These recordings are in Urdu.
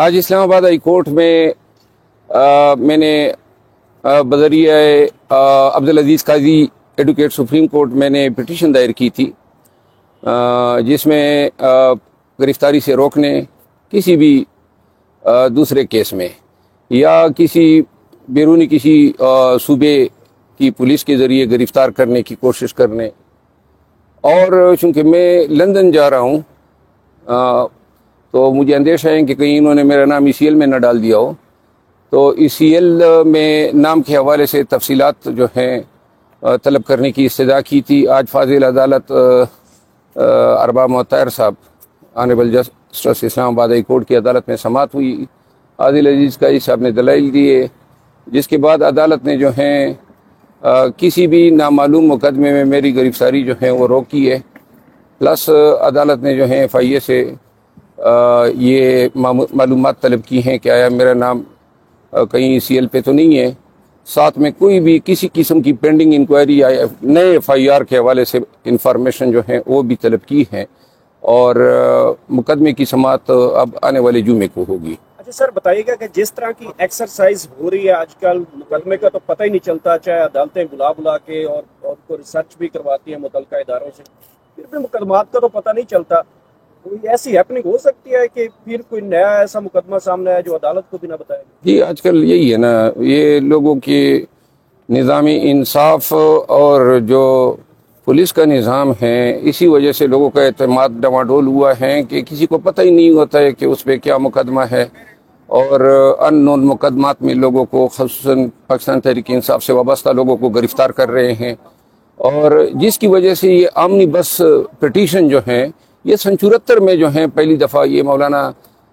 آج اسلام آباد ہائی کورٹ میں میں نے بذریعہ عبدالعزیز قاضی ایڈوکیٹ سپریم کورٹ میں نے پٹیشن دائر کی تھی، جس میں گرفتاری سے روکنے کسی بھی دوسرے کیس میں یا کسی بیرونی کسی صوبے کی پولیس کے ذریعے گرفتار کرنے کی کوشش کرنے، اور چونکہ میں لندن جا رہا ہوں تو مجھے اندیشہ ہے کہ کہیں انہوں نے میرا نام ECL میں نہ ڈال دیا ہو، تو ECL میں نام کے حوالے سے تفصیلات جو ہیں طلب کرنے کی استدعا کی تھی۔ آج فاضل عدالت ارباب مطہر صاحب آنریبل جسٹس اسلام آباد ہائی کورٹ کی عدالت میں سماعت ہوئی۔ عادل عزیز قاضی صاحب نے دلائل دیے، جس کے بعد عدالت نے جو ہیں کسی بھی نامعلوم مقدمے میں میری گرفتاری جو ہے وہ روکی ہے، پلس عدالت نے جو ہے FIA سے یہ معلومات طلب کی ہیں کہ آیا میرا نام کہیں ECL پہ تو نہیں ہے، ساتھ میں کوئی بھی کسی قسم کی پینڈنگ انکوائری یا نئے FIR کے حوالے سے انفارمیشن جو ہیں وہ بھی طلب کی ہیں، اور مقدمے کی سماعت اب آنے والے جمعے کو ہوگی۔ اچھا سر، بتائیے گا کہ جس طرح کی ایکسرسائز ہو رہی ہے آج کل، مقدمے کا تو پتہ ہی نہیں چلتا، چاہے عدالتیں بلا کے اور کو ریسرچ بھی کرواتی ہیں متعلقہ اداروں سے، پھر بھی مقدمات کا تو پتہ نہیں چلتا۔ کوئی ایسی ہیپننگ ہو سکتی ہے کہ پھر کوئی نیا ایسا مقدمہ سامنے آیا جو عدالت کو بھی نہ بتائے؟ جی، آج کل یہی ہے نا، یہ لوگوں کے نظامی انصاف اور جو پولیس کا نظام ہے، اسی وجہ سے لوگوں کا اعتماد ڈواڈول ہوا ہے کہ کسی کو پتہ ہی نہیں ہوتا ہے کہ اس پہ کیا مقدمہ ہے، اور ان نون مقدمات میں لوگوں کو، خصوصاً پاکستان تحریک انصاف سے وابستہ لوگوں کو گرفتار کر رہے ہیں، اور جس کی وجہ سے یہ آمنی بس پٹیشن جو ہیں یہ سن 74 میں جو ہیں پہلی دفعہ یہ مولانا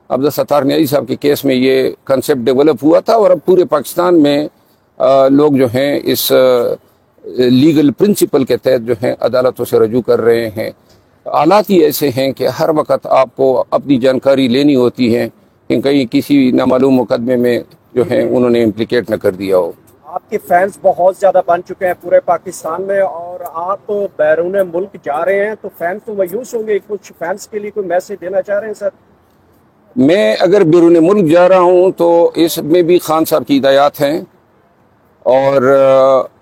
عبدالستار نیازی صاحب کے کیس میں یہ کنسیپٹ ڈیولپ ہوا تھا، اور اب پورے پاکستان میں لوگ جو ہیں اس لیگل پرنسپل کے تحت جو ہیں عدالتوں سے رجوع کر رہے ہیں۔ حالات ہی ایسے ہیں کہ ہر وقت آپ کو اپنی جانکاری لینی ہوتی ہے کہ کہیں کسی نامعلوم مقدمے میں جو ہیں انہوں نے امپلیکیٹ نہ کر دیا ہو۔ آپ کے فینس بہت زیادہ بن چکے ہیں پورے پاکستان میں، اور آپ بیرون ملک جا رہے ہیں تو فینس تو مایوس ہوں گے، کچھ فینس کے لیے کوئی میسج دینا چاہ رہے ہیں سر؟ میں اگر بیرون ملک جا رہا ہوں تو اس میں بھی خان صاحب کی ہدایات ہیں، اور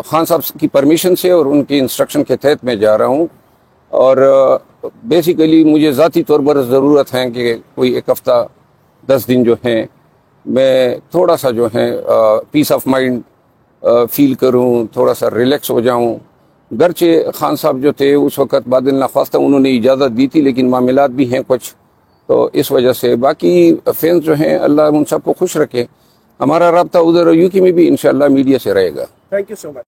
خان صاحب کی پرمیشن سے اور ان کی انسٹرکشن کے تحت میں جا رہا ہوں، اور بیسیکلی مجھے ذاتی طور پر ضرورت ہے کہ کوئی 1 ہفتہ 10 دن جو ہیں میں تھوڑا سا جو ہے پیس آف مائنڈ فیل کروں، تھوڑا سا ریلیکس ہو جاؤں۔ گرچہ خان صاحب جو تھے اس وقت بادل ناخواستہ انہوں نے اجازت دی تھی، لیکن معاملات بھی ہیں کچھ، تو اس وجہ سے باقی فینس جو ہیں اللہ ان سب کو خوش رکھے۔ ہمارا رابطہ ادھر UK میں بھی انشاءاللہ میڈیا سے رہے گا۔ Thank you so much.